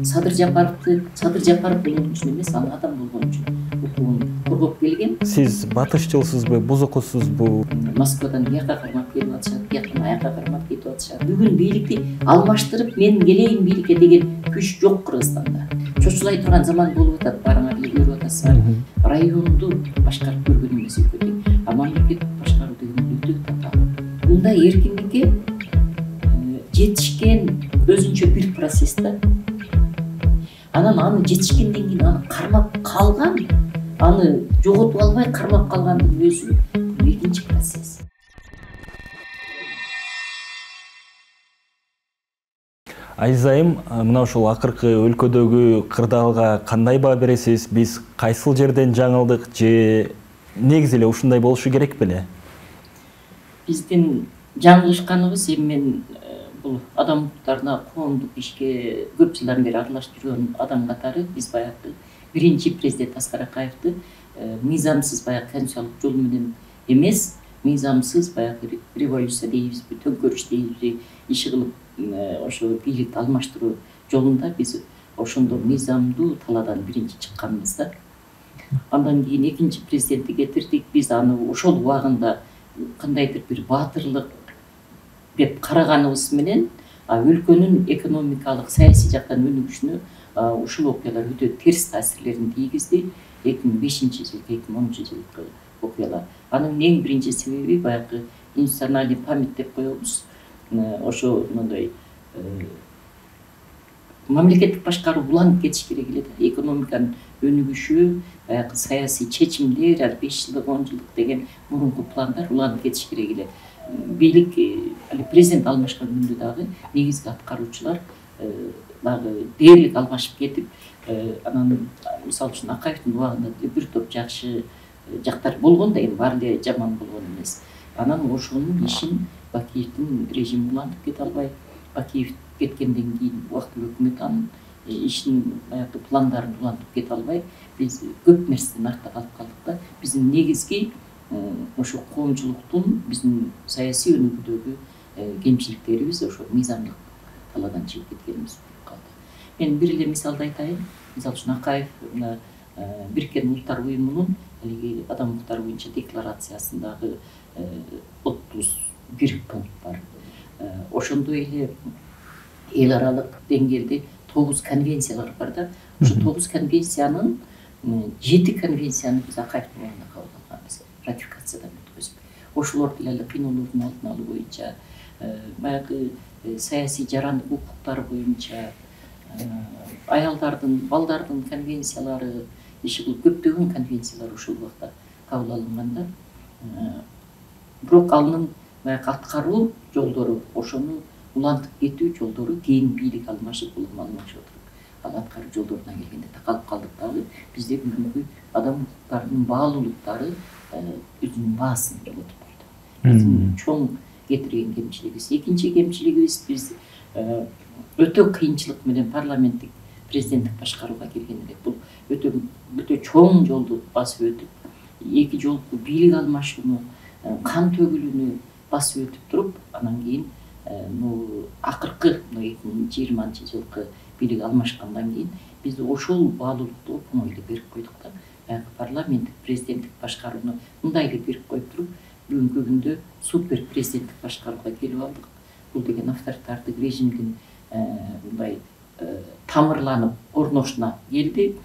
Садыр Жапаров болгон үчүн эмес, ал адам болгон үчүн укугун коргоп келген. Сиз батышчылсызбы, бузукусузбу? Москвадан бияка кармап келип атышат, бияктан аяка кармап кетип атышат. Бүгүн бийликти алмаштырып, мен келейин бийликке деген күч жок Кыргызстанда. Чочулай турган заман болуп атат, баарыңар эле көрүп атасыздар. Районду башкарып көргөн эмес өкөтүң. А мамлекеттик башкаруу деген өтө татаал. Мында эркиндикке жетишкен өзүнчө бир процесс да. Анан аны жетишкенден кийин аны кармап калган, аны жоготуп албай кармап калгандын өзү экинчи процесс. Айзайым, мына ушул акыркы өлкөдөгү кырдаалга кандай баа бересиз? Биз кайсыл жерден жаңылдык же негизи эле ушундай болушу керек беле? Биздин жаңылышканыбыз эми мен бул адам укуктарына, коомдук ишке көп жылдан бери аралашып жүргөн адам катары биз баягы биринчи президент Аскар Акаевди мыйзамсыз баягы конституциялык жол менен эмес, мыйзамсыз баягы революция дейбизби, төңкөрүш дейбизби, иши кылып ошо бийликти алмаштыруу жолунда биз ошондо мыйзамдуу талаадан биринчи чыкканбыз да. Андан кийин экинчи президентти кетирдик. Биз аны ошол убагында кандайдыр бир баатырлык деп караганыбыз менен өлкөнүн экономикалык, саясий жактан өнүгүшүнө ушул окуялар өтө терс таасирлерин тийгизди. 2005-жылкы, 2010-жылкы окуялар. Анын эң биринчи себеби баягы институциональный память деп коебуз. Ошо мындай мамлекеттик башкаруу уланып кетиш керек эле да. Экономиканын өнүгүшү, баягы саясий чечимдер, 5 жылдык, 10 жылдык деген мурунку пландар уланып кетиш керек эле. Бийлик президент алмашкан күндө дагы негизги аткаруучулар дагы дээрлик алмашып кетип, анан мисалы үчүн Акаевдин убагында бир топ жакшы жактар болгон да, эми баары эле жаман болгон эмес. Анан ошонун ишин Бакиевдин режими улантып кете албай, Бакиев кеткенден кийин убактылуу өкмөт анын ишин баягы пландарын улантып кете албай, биз көп нерседен артта калып калдык да. Биздин негизги ошо коомчулуктун биздин саясий өнүгүүдөгү кемчиликтерибиз ошо мыйзамдык талаадан чыгып кеткенибиз калды. Мен бир эле мисалды айтайын. Мисалы үчүн Акаев Бириккен Улуттар Уюмунун алиги адам укуктары боюнча декларациясындагы 31 пункт бар. Ошондой эле эл аралык деңгээлде 9 конвенциялар бар да. Ошо 9 конвенциянын 7 конвенцияны биз Акаевдин убагында кабыл алганбыз, ратификациядан өткөзүп. Ошолор деле кыйноолордун алдын алуу боюнча, баягы саясий жарандык укуктар боюнча, аялдардын, балдардын конвенциялары, иши кылып көптөгөн конвенциялар ошол убакта кабыл алынганда, бирок анын баягы аткаруу жолдору, ошону улантып кетүү жолдору кийин бийлик алмашып, улам алмашып отуруп, ал аткаруу жолдоруна келгенде такалып калдык дагы. Бизде бүгүнкү адам укуктарынын баалуулуктары өзүнүн баасын жоготуп койду. Биздин чоң кетирген кемчилигибиз. Экинчи кемчилигибиз биз өтө кыйынчылык менен парламенттик президенттик башкарууга келген элек. Бул өтө чоң жолду басып өтүп, эки жолку бийлик алмашууну, кан төгүлүүнү басып өтүп туруп, анан кийин акыркы 2020-жылкы бийлик алмашкандан кийин биз ошол баалуулукту оңой эле берип койдук да. Баягы парламенттик президенттик башкарууну мындай эле берип коюп туруп, бүгүнкү күндө супер президенттик башкарууга келип алдык. Бул деген авторитардык режимдин мындай тамырланып орношуна келди.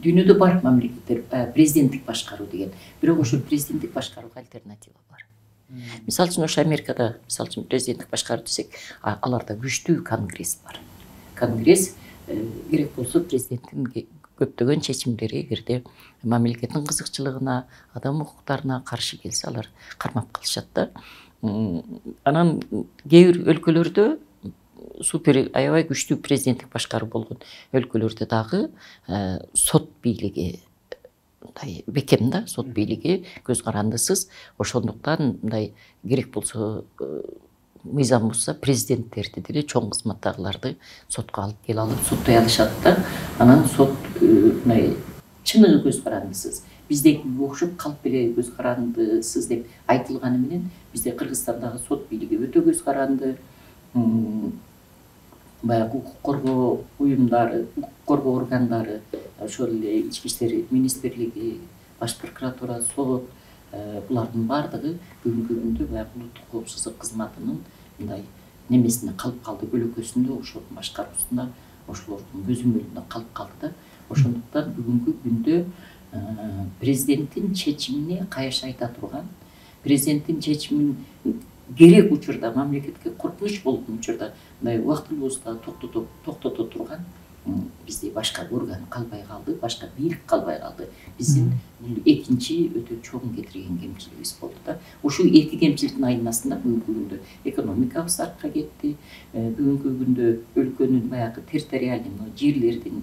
Дүйнөдө бар мамлекеттер президенттик башкаруу деген, бирок ошол президенттик башкарууга альтернатива бар. Мисалы үчүн ошо Америкада, мисалы үчүн президенттик башкаруу десек, аларда күчтүү конгресс бар. Конгресс керек болсо президенттин көптөгөн чечимдери эгерде мамлекеттин кызыкчылыгына, адам укуктарына каршы келсе, алар кармап калышат да. Анан кээ бир өлкөлөрдө супер аябай күчтүү президенттик башкаруу болгон өлкөлөрдө дагы сот бийлиги мындай бекем да, сот бийлиги көз карандысыз. Ошондуктан мындай керек болсо мыйзам бузса президенттерди деле чоң кызматтагыларды сотко алып келе алып соттой алышат да. Анан сот мындай чыныгы көз карандысыз. Биздегиге окшоп калп эле көз карандысыз деп айтылганы менен бизде Кыргызстандагы сот бийлиги өтө көз каранды. баягы укук коргоо уюмдары, укук коргоо органдары, ошол эле ички иштер министрлиги, баш прокуратура, сот булардын баардыгы бүгүнкү күндө баягы улуттук коопсуздук кызматынын мындай немесинде калып калды, көлөкөсүндө, ошонун башкаруусунда, ошолордун көзөмөлүндө калып калды да. Ошондуктан бүгүнкү күндө президенттин чечимине кайшы айта турган, президенттин чечимин керек учурда, мамлекетке коркунуч болгон учурда мындай убактылуусузда токтото турган бизде башка орган калбай калды, башка бийлик калбай калды. Биздин бул экинчи өтө чоң кетирген кемчилигибиз болду да. Ушул эки кемчиликтин айнасында бүгүнкү күндө экономикабыз артка кетти. Бүгүнкү күндө өлкөнүн баягы территориальный жерлердин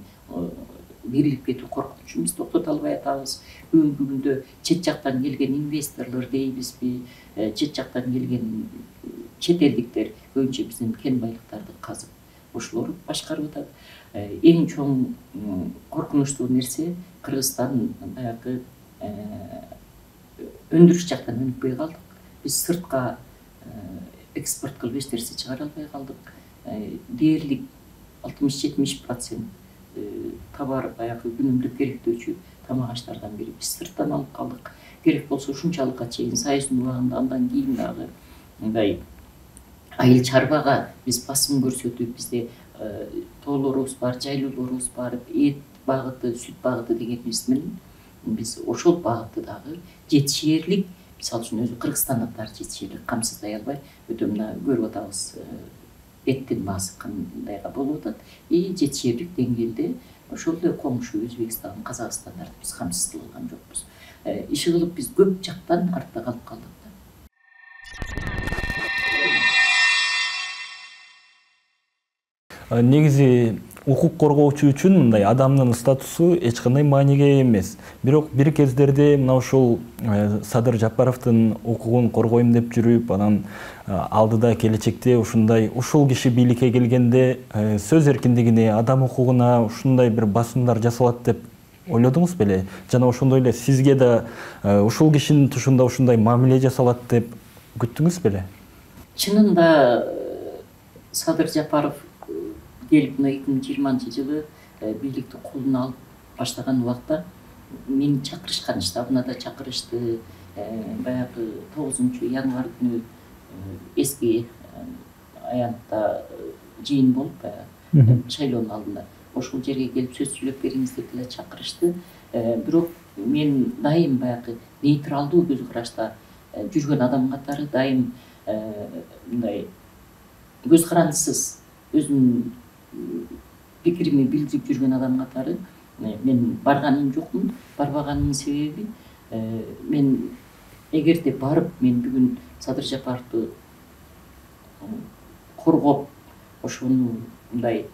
берилип кетүү коркунучун биз токтото албай атабыз. Бүгүнкү күндө чет жактан келген инвесторлор дейбизби, чет жактан келген чет элдиктер көбүнчө биздин кен байлыктарды казып, ошолор башкарып атат. Эң чоң коркунучтуу нерсе Кыргызстан баягы өндүрүш жактан өнүкпөй калдык. Биз сыртка экспорт кылып эч нерсе чыгара албай калдык. Дээрлик 60-70% товар баягы күнүмдүк керектөөчү тамак аштардан бери биз сырттан алып калдык. Керек болсо ушунчалыкка чейин сайыздын убагында андан кийин дагы мындай айыл чарбага биз басым көрсөтүп, бизде тоолорубуз бар, жайлоолорубуз бар, эт багыты, сүт багыты дегенибиз менен биз ошол багытты дагы жетишээрлик, мисалы үчүн өзү кыргызстандыктар жетишээрлик камсыздай албай, өтө мына көрүп атабыз эттин баасы кандайга болуп атат. Жетишээрлик деңгээлде ошол эле коңшу Өзбекстан, Казакстандарды биз камсыз кыла алган жокпуз. Иши кылып биз көп жактан артта калып калдык. Негизи укук коргоочу үчүн мындай адамдын статусу эч кандай мааниге эмес. Бирок бир кездерде мына ушул Садыр Жапаровдун укугун коргойм деп жүрүп, анан алдыда келечекте ушул киши бийликке келгенде сөз эркиндигине, адам укугуна ушундай бир басымдар жасалат деп ойлодуңуз беле? Жана ошондой эле сизге да ушул кишинин тушунда ушундай мамиле жасалат деп күттүңүз беле? Чынында Садыр Жапаров келип 2020 жылы бийликти колуна алып баштаган убакта мени чакырышкан, штабына да чакырышты. Баягы 9 январь күнү эски аянтта жыйын болуп, шайлоонун алдында ошол жерге келип сөз сүйлөп бериңиз деп эле чакырышты. Бирок мен дайым баягы нейтралдуу көз карашта жүргөн адам катары, дайым мындай көз карандысыз өзүнүн пикирими билдирип жүргөн адам катары мен барганым жокмун. Барбаганымдын себеби мен эгерде барып мен бүгүн Садыр Жапаровду коргоп, ошону мындай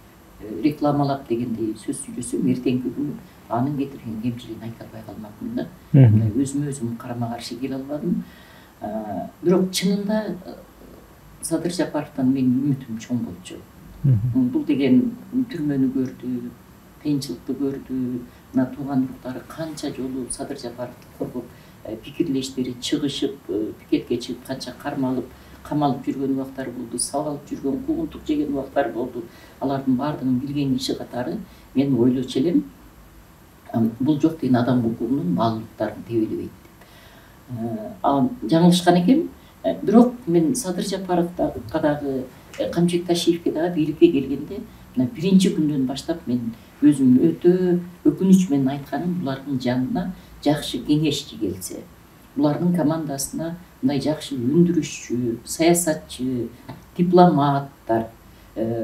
рекламалап дегендей сөз сүйлөсөм, эртеңки күнү анын кетирген кемчилигин айта албай калмакмын да. Өзүмө өзүм карама каршы келе албадым. Бирок чынында Садыр Жапаровдон менин үмүтүм чоң болчу. Бул деген түрмөнү көрдү, кыйынчылыкты көрдү. Мына тууган уруктары канча жолу Садыр Жапаровду коргоп пикирлештири, чыгышып, пикетке чыгып канча кармалып, камалып жүргөн убактар болду, сабалып жүргөн, куугунтук жеген убактар болду. Алардын баардыгын билген киши катары мен ойлочу элем, бул жок деген адам укугунун маалыматтарын тебелебейт деп. Жаңылышкан экенмин. Бирок мен Садыр Жапаровго дагы, Камчыбек Ташиевке дагы бийликке келгенде, мына биринчи күндөн баштап мен өзүм өтө өкүнүч менен айтканым, булардын жанына жакшы кеңешчи келсе, булардын командасына мындай жакшы өндүрүшчү, саясатчы, дипломаттар,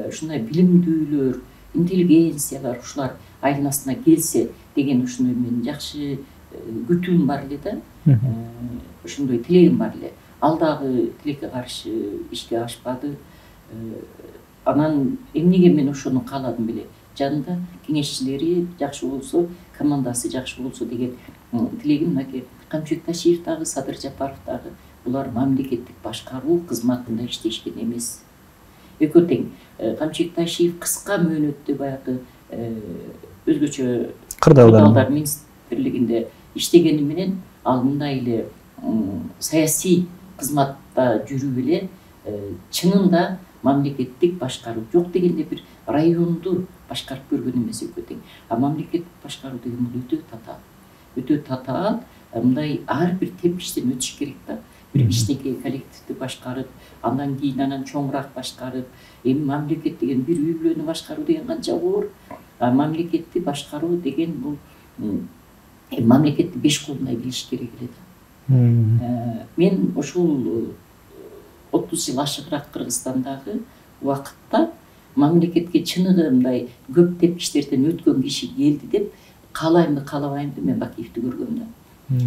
ушундай билимдүүлөр, интеллигенциялар ушулар айланасына келсе деген ушуну мен жакшы күтүүм бар эле да. Ошондой тилегим бар эле. Ал дагы тилекке каршы ишке ашпады. Анан эмнеге мен ошону кааладым беле? Жанында кеңешчилери жакшы болсо, командасы жакшы болсо деген тилегим. Мынакей Камчыбек Ташиев дагы, Садыр Жапаров дагы булар мамлекеттик башкаруу кызматында иштешкен эмес. Экөө тең. Камчыбек Ташиев кыска мөөнөттө баягы өзгөчө кырдаалдар министрлигинде иштегени менен ал мындай эле саясий кызматта жүрүп эле чынында мамлекеттик башкаруу жок дегенде бир районду башкарып көргөн эмес экөө тең. А мамлекеттик башкаруу деген бул өтө татаал, мындай ар бир тепкичтен өтүш керек да. Бир кичинекей коллективди башкарып, андан кийин анан чоңураак башкарып, эми мамлекет деген бир үй бүлөнү башкаруу деген канча оор. А мамлекетти башкаруу деген бул мамлекетти 5 колундай билиш керек эле да. Мен ушул 30 жыл ашыгыраак Кыргызстандагы убакытта мамлекетке чыныгы мындай көп тепкичтерден өткөн киши келди деп каалаймынбы каалабаймынбы мен Бакиевди көргөм да.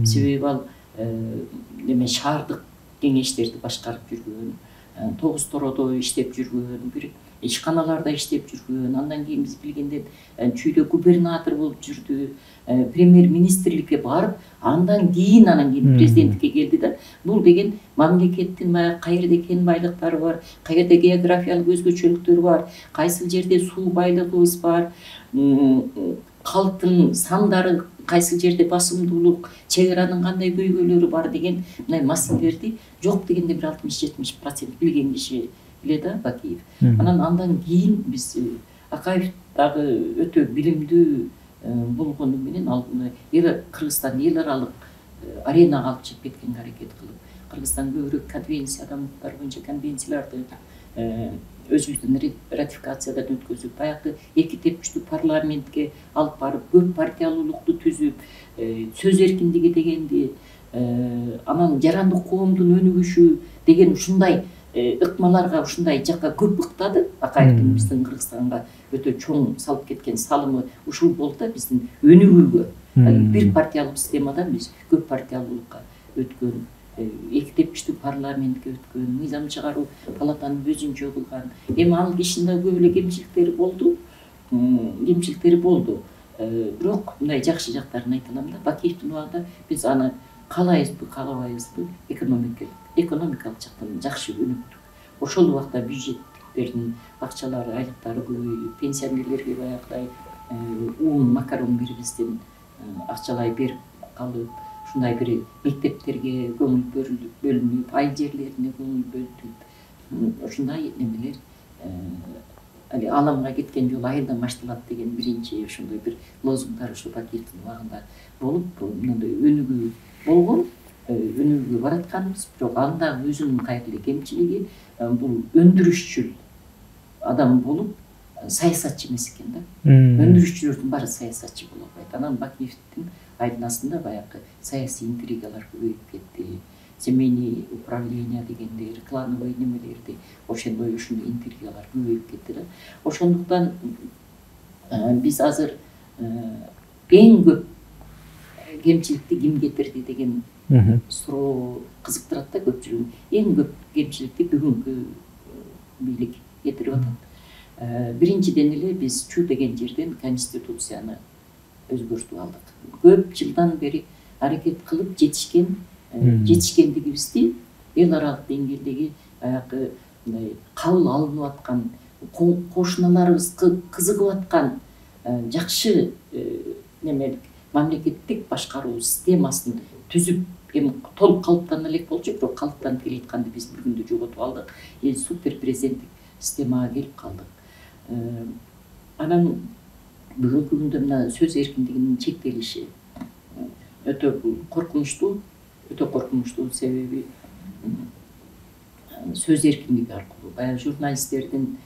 Себеби ал неме шаардык кеңештерди башкарып жүргөн, тогуз тоrodо иштеп жүргөн, бир ишканаларда иштеп жүргөн, андан кийин биз билгенден чүйдө губернатор болуп жүрдү, премьер-министрликке барып, андан кийин президенттикке келди да. Бул деген мамлекеттин каерде кен байлыктары бар, каерде географиялык өзгөчөлүктөрү бар, кайсыл жерде суу байлыгыбыз бар, калктын сандары кайсыл жерде басымдуулук, чек аранын кандай көйгөйлөрү бар деген мындай маселелерди жок дегенде бир 60-70% билген киши эле да Бакиев. Андан кийин биз Акаев дагы өтө билимдүү болгону менен ал Кыргызстан эл аралык аренага алып чыгып кеткенге аракет кылып, Кыргызстан көбүрөөк конвенция, адам укуктары боюнча конвенцияларды өзүбүздүн ратификациядан өткөзүп, баягы эки тепкичтүү парламентке алып барып, көп партиялуулукту түзүп, сөз эркиндиги дегенди, анан жарандык коомдун өнүгүшү деген ушундай ыкмаларга, ушундай жакка көп ыктады. Акаевдин биздин Кыргызстанга өтө чоң салып кеткен салымы ушул болду да, биздин өнүгүүгө. Бир партиялык системадан биз көп партиялуулукка өткөн, эки тепкичтүү парламентке өткөн, мыйзам чыгаруу палатаны өзүнчө кылган. Эми ал кишинин көп эле кемчиликтери болду. Бирок мындай жакшы жактарын айта алам да. Бакиевдин убагында биз аны каалайбызбы, каалабайбызбы, экономикалык жактан жакшы өнүктүк. Ошол убакта бюджеттердин акчалары, айлыктары көбөйүп, пенсионерлерге баягыдай ун, макарон бирибизден акчалай берип калып, ушундай бир мектептерге көңүл бөлүнүп, айыл жерлерине көңүл бөлүнүп, ушундай немелер али аламга кеткен жол айылдан башталат деген биринчи ошондой бир лозунгдар ушу Бакиевдин убагында болуп, мындай өнүгүү болгон, өнүгүүгө баратканбыз. Бирок андагы өзүнүн кайрылуу кемчилиги бул өндүрүшчүл адам болуп, саясатчы эмес экен да. Өндүрүшчүлөрдүн баары саясатчы боло албайт. Анан Бакиевдин айланасында баягы саясий интригалар көбөйүп кетти. Семейный управление дегендер, клановый немелерди, ошондой интригалар көбөйүп кетти да. Ошондуктан биз азыр эң көп кемчиликти ким кетирди деген суроо кызыктырат да көпчүлүгүн. Эң көп кемчиликти бүгүнкү бийлик кетирип атат. Биринчиден эле биз Чу деген жерден конституцияны өзгөртүп алдык. Көп жылдан бери аракет кылып жетишкендигибизди эл аралык деңгээлдеги баягы мындай кабыл алынып аткан, кошуналарыбыз кызыгып аткан жакшы немелик мамлекеттик башкаруу системасын түзүп, эми толук калыптана элек болчу, бирок калыптанып келе жатканды биз бир күндө жоготуп алдык. Супер президенттик системага келип калдык. Анан бүгүнкү күндө мына сөз эркиндигинин чектелиши өтө коркунучтуу, себеби сөз эркиндиги аркылуу, баягы журналисттердин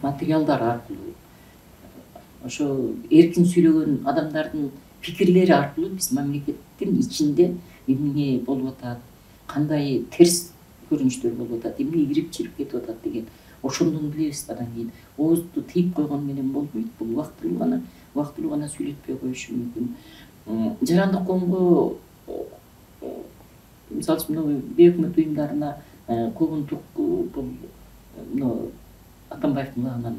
материалдары аркылуу, ошо эркин сүйлөгөн адамдардын пикирлери аркылуу биз мамлекеттин ичинде эмне болуп атат, кандай терс көрүнүштөр болуп атат, эмне кирип чирип кетип атат деген ошондон билебиз. Анан кийин оозду тийип койгон менен болбойт. Бул убактылуу гана сүйлөтпөй коюшу мүмкүн. Жарандык коомго, мисалы үчүн бейөкмөт уюмдарына куугунтук бул Атамбаевдин убагынан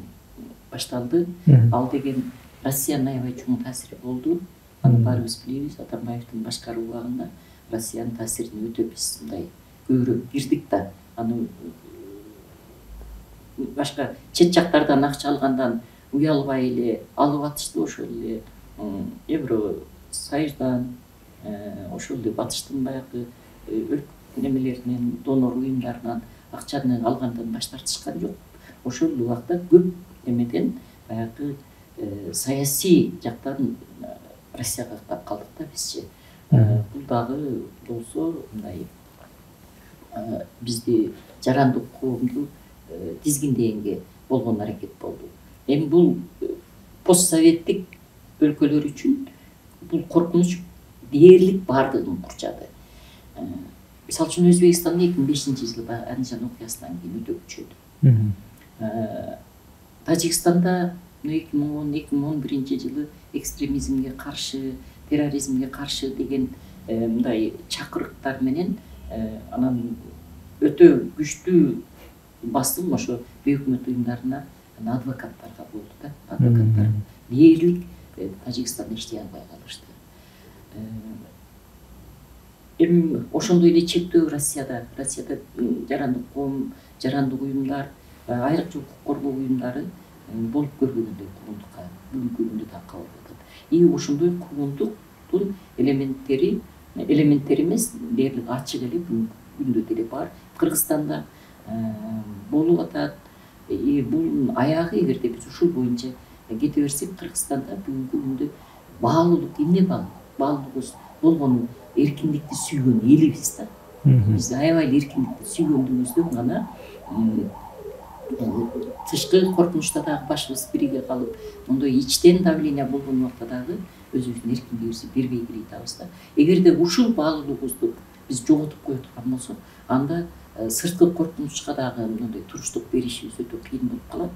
башталды. Ал деген Россиянын аябай чоң таасири болду. Аны баарыбыз билебиз. Атамбаевдин башкаруу убагында Россиянын таасирине өтө биз мындай көбүрөөк кирдик да. Аны башка чет жактардан акча алгандан уялбай эле алып атышты. Ошол эле Евросоюздан, ошол эле батыштын баягы немелеринен, донор уюмдарынан акчаны алгандан баш тартышкан жок. Ошол убакта көп эмеден баягы саясий жактан Россияга калдык да бизчи. Бул дагы болсо мындай бизди жарандык коомду тизгиндегенге болгон аракет болду. Эми бул постсоветтик өлкөлөр үчүн бул коркунуч дээрлик бардыгын курчады. Мисалы үчүн Өзбекстанда 2005-жылы Анжан окуясынан кийин өтө күчөдү. Тажикстанда 2010-2011-жылы экстремизмге каршы, терроризмге каршы деген мындай чакырыктар менен анан өтө күчтүү басым ошо бейөкмөт уюмдарына адвокаттарга болду да. Адвокаттар дээрлик Тажикстанда иштей албай калышты. Эми ошондой эле чектөө Россияда жарандык коом, жарандык уюмдар, айрыкча укук коргоо уюмдары болуп көрбөгөндөй куугунтукка бүгүнкү күндө да кабыл атат. Ошондой куугунтуктун элементтери эмес, дээрлик ачык эле бүгүнкү күндө деле бар. Кыргызстанда болуп атат. Бул аягы эгерде биз ушул боюнча кете берсек, Кыргызстанда бүгүнкү күндө баалуулук, эмне баалуулугубуз болгон эркиндикти сүйгөн элибиз да. Биз аябай эркиндикти сүйгөндүгүбүздөн гана тышкы коркунучта дагы башыбыз бириге калып, мондой ичтен давление болгон убакта дагы өзүбүздүн эркиндигибизди бербей келе жатабыз да. Эгерде ушул баалуулугубузду биз жоготуп кое турган болсок, анда сырткы коркунучка дагы мындай туруштук беришибиз өтө кыйын болуп калат.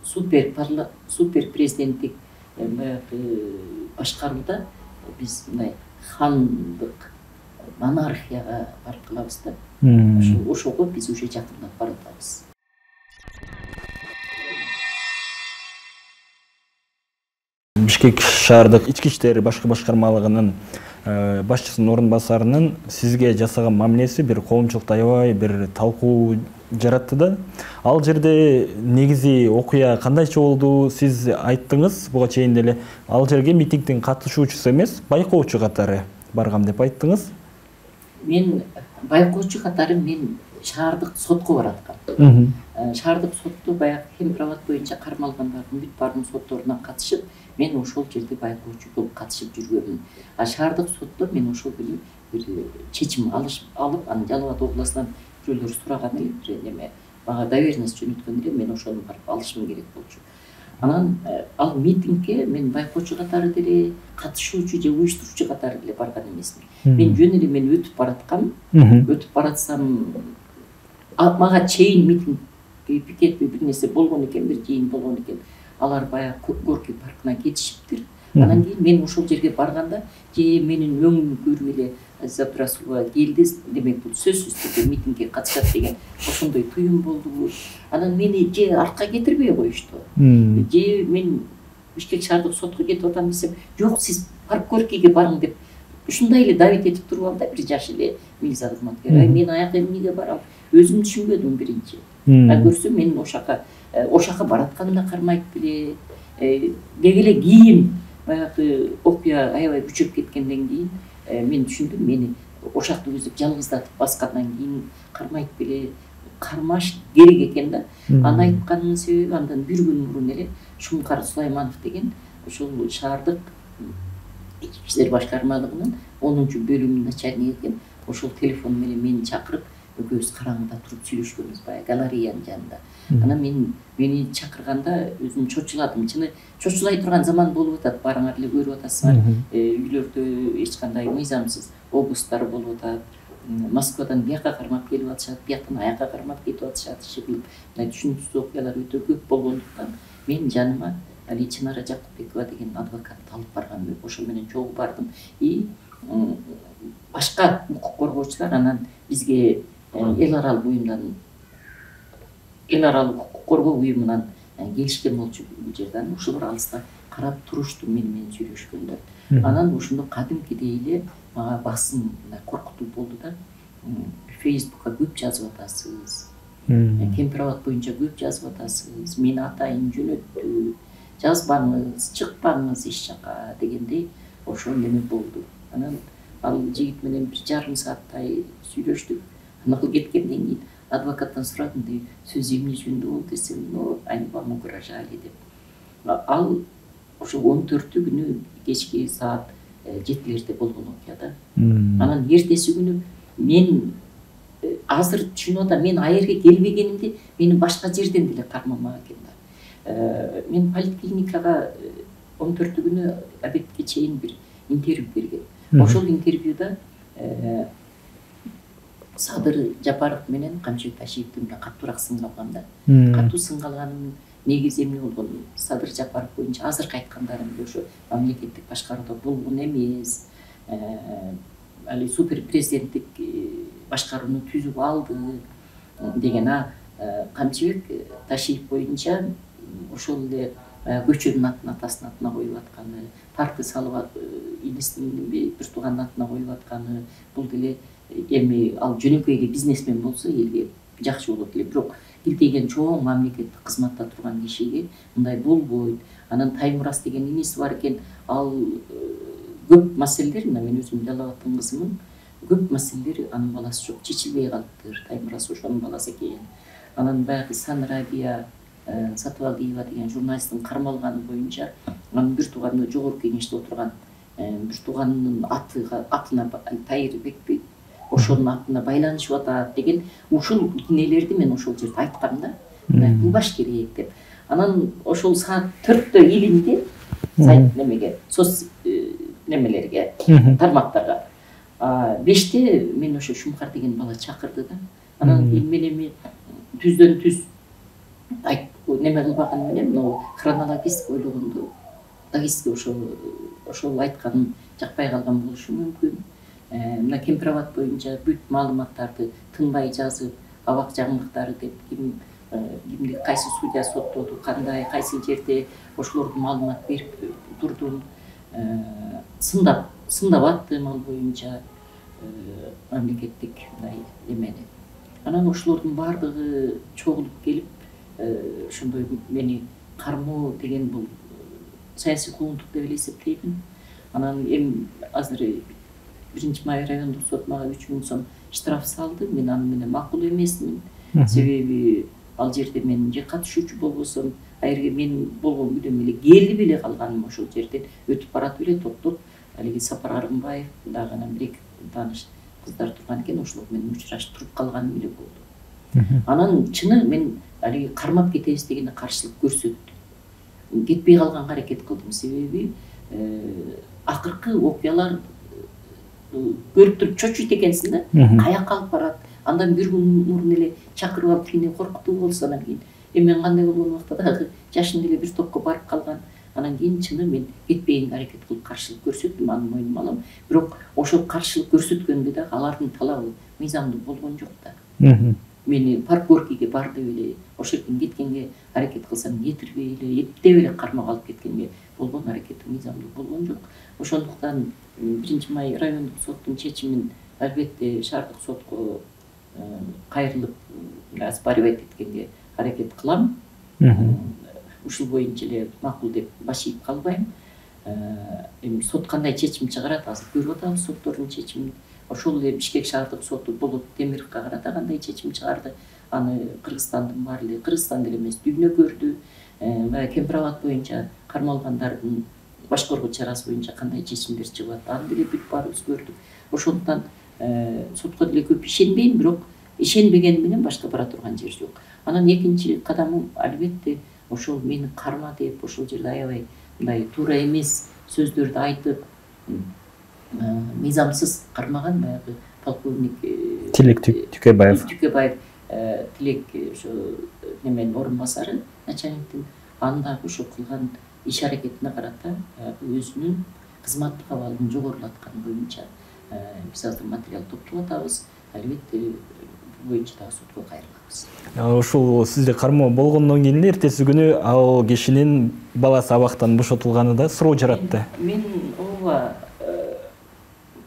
Супер президенттик баягы башкарууда биз мындай хандык монархияга барып калабыз да. Ошого биз уже жакындап баратабыз. Бишкек шаардык ички иштер башкы башкармалыгынын башчысынын орун басарынын сизге жасаган мамилеси бир коомчулукта аябай бир талкуу жаратты да. Ал жерде негизи окуя кандайча болду? Сиз айттыңыз буга чейин деле ал жерге митингдин катышуучусу эмес, байкоочу катары баргам деп айттыңыз. Мен байкоочу катары мен шаардык сотко бараткам. Шаардык сотто баягы Кемпир-Абад боюнча кармалгандардын бүт баардык сотторуна катышып, мен ошол жерде байкоочу болуп катышып жүргөмүн. Шаардык сотто мен ошол бир чечим алып, аны Жалал Абад областынан бирөөлөр сураган эле, бир неме мага доверенность жөнөткөн эле, мен ошону барып алышым керек болчу. Анан ал митингге мен байкоочу катары деле, катышуучу же уюштуруучу катары деле барган эмесмин. Мен жөн эле мен өтүп бараткам. Өтүп баратсам мага чейин митинг пикет бир нерсе болгон экен, бир жыйын болгон экен. Алар баягы Горький паркына кетишиптир. Анан кийин мен ошол жерге барганда же менин өңүмдү көрүп эле Азиза Абдрасулова келди, демек бул сөзсүз түрдө митингге катышат деген ошондой туюм болду. Анан мени же артка кетирбей коюшту. Же мен Бишкек шаардык сотко кетип атам десем, жок, сиз парк Горькийге барың деп ушундай эле давить этип туруп алды, бир жаш эле милиция кызматкери. Мен аяка эмнеге барам? Өзүм түшүнбөдүм биринчи. Көрсөм мен ошака баратканымда кармайт беле. Деги эле кийин баягы окуя аябай күчөп кеткенден кийин мен түшүндүм, мени ошакты өзүп жалгыздатып баскандан кийин кармайт беле. Кармаш керек экен да. Аны айтканымдын себеби андан бир күн мурун эле Шумкар Сулайманов деген ошол шаардык ички иштер башкармалыгынын 10-бөлүмүнүн начальниги экен. Ошол телефон менен мени чакырып, экөөбүз караңгыда туруп сүйлөшкөнбүз баягы галереянын жанында. Анан мени чакырганда өзүм чочуладым. Чочулай турган заман болуп атат, барыңар эле көрүп атасыздар. Үйлөрдө эч кандай мыйзамсыз обыстар болуп атат. Москвадан бияка кармап келип атышат, бияктан аяка кармап кетип атышат. Мындай түшүнүксүз окуялар өтө көп болгондуктан мен жаныма Али Чынара Жакупбекова деген адвокатты алып баргам. Ошол менен чогуу бардым. Башка укук коргоочулар анан бизге эл аралык уюмдан, эл аралык укук коргоо уюмунан келишкен болчу бул жерден. Ушулар алыста карап турушту менен сүйлөшкөндө. Анан ошондо кадимкидей эле мага басым, коркутуу болду да. Фейсбукка көп жазып атасыз. Кемпир-Абад боюнча көп жазып атасыз. Мени атайын жөнөттү. Жазбаңыз, чыкпаңыз эч жака дегендей ошол неме болду. Анан ал жигит менен 1,5 сааттай сүйлөштүк. Мынакыл кеткенден кийин адвокаттан сурадым дейт, сөз эмне жөнүндө болду десем, они вам угрожали деп. Ал ошо 14 күнү кечки саат 7-лерде болгон окуя да. Анан эртеси күнү мен азыр түшүнүп атам, мен аерге келбегенимди мени башка жерден деле кармамак экен да. Мен поликлиникага 14 күнү обедке чейин бир интервью берген. Ошол интервьюда Садыр Жапаров менен Камчыбек Ташиевдин каттуураак сын калган да. Каттуу сын калганын негизи эмне болгон? Садыр Жапаров боюнча азыркы айткандарым ошо мамлекеттик башкарууда болгон эмес. Али супер президенттик башкарууну түзүп алды деген. Камчыбек Ташиев боюнча ошол эле көчөнүн атын атасынын атына коюп атканы, паркты салып инисинин бир тууганын атына коюп атканы, бул деле эми ал жөнөкөй эле бизнесмен болсо элге жакшы болот эле, бирок илтеген чоң мамлекеттик кызматта турган кишиге мындай болбойт. Анан Таймурас деген иниси бар экен, ал көп маселелер, мына мен өзүм Жалал аттын кызымын, көп маселелер анын баласы жок, чечилбей калыптыр. Таймурас ошонун баласы экен. Анан баягы Санрабия Сатыбалдиева деген журналисттин кармалганы боюнча анын бир тууганы жогорку кеңеште отурган бир тууганынын атына Тайырбекпи ошонун атына байланышып атат деген ушул кинелерди мен ошол жерде айткам да. Кылбаш керек деп. Анан ошол саат 4-тө илинди сайт немеге, соц немелерге, тармактарга. 5-те мен ошо Шумкар деген бала чакырды да. Анан мен эми түздөн түз неме кылбаган менен могу хронологически ойлогондо логически ошол айтканын жакпай калган болушу мүмкүн. Мына Кемпирабад боюнча бүт маалыматтарды тынбай жазып, абак жаңылыктары деп кимди кайсы судья соттоду, кандай, кайсы жерде ошолордун маалымат берип турдум. Сындап аттым ал боюнча мамлекеттик мындай эмени. Анан ошолордун баардыгы чогулуп келип ошондой мени кармоо деген бул саясий куугунтук деп эле эсептеймин. Анан эми азыр 1-Май райондук сот мага 3000 сом штраф салды. Мен аны менен макул эмесмин. Себеби ал жерде мен же катышуучу болбосом, аерге мен болгон күнүм эле келип эле калганым ошол жерден өтүп баратып эле токтоп, алиги Сапар Арымбаев дагы анан бир-эки тааныш кыздар турган экен, ошолор менен учурашып туруп калганым эле болду. Анан чыны мен алиги кармап кетебиз дегенде каршылык көрсөттүм. Кетпей калганга аракет кылдым, себеби акыркы окуялар көрүп туруп чочуйт экенсиң да, каяка алып барат. Андан бир күн мурун эле чакырып алып кийин коркутуу болсо, анан кийин мен кандай болгон убакта дагы жашым деле бир топко барып калган. Анан кийин чыны мен кетпегенге аракет кылып каршылык көрсөттүм, аны мойнума алам. Бирок ошол каршылык көрсөткөндө дагы алардын талабы мыйзамдуу болгон жок да. Мени паркоркиге бар деп эле ошол жерден кеткенге аракет кылсам кетирбей эле, эптеп эле кармап алып кеткенге болгон аракети мыйзамдуу болгон жок. Ошондуктан 1-Май райондук соттун чечимин албетте шаардык сотко кайрылып оспаривать эткенге аракет кылам. Ушул боюнча эле макул деп баш ийип калбайм. Эми сот кандай чечим чыгарат, азыр көрүп атабыз соттордун чечимин. Ошол эле Бишкек шаардык соту Болот Темировго карата кандай чечим чыгарды. Аны Кыргызстандын баары эле, Кыргызстан деле эмес, дүйнө көрдү. Баягы Кемпирабад боюнча кармалгандардын башкаруу чарасы боюнча кандай чечимдер чыгып атты, аны деле бүт баарыбыз көрдүк. Ошондуктан сотко деле көп ишенбейм, бирок ишенбегени менен башка бара турган жер жок. Анан экинчи кадамым албетте ошол мени карма деп ошол жерде аябай мындай туура эмес сөздөрдү айтып, мыйзамсыз кармаган баягы полковник Тилек Түкөбаев, Тилек ошо неменин орун басары начальниктин, аны дагы ошо кылган иш аракетине карата өзүнүн кызматтык абалын жогорулатканы боюнча биз азыр материал топтоп атабыз. Албетте бул боюнча дагы сотко кайрылабыз. Ушул сизде кармоо болгондон кийин эртеси күнү ал кишинин баласы абактан бошотулганы да суроо жаратты.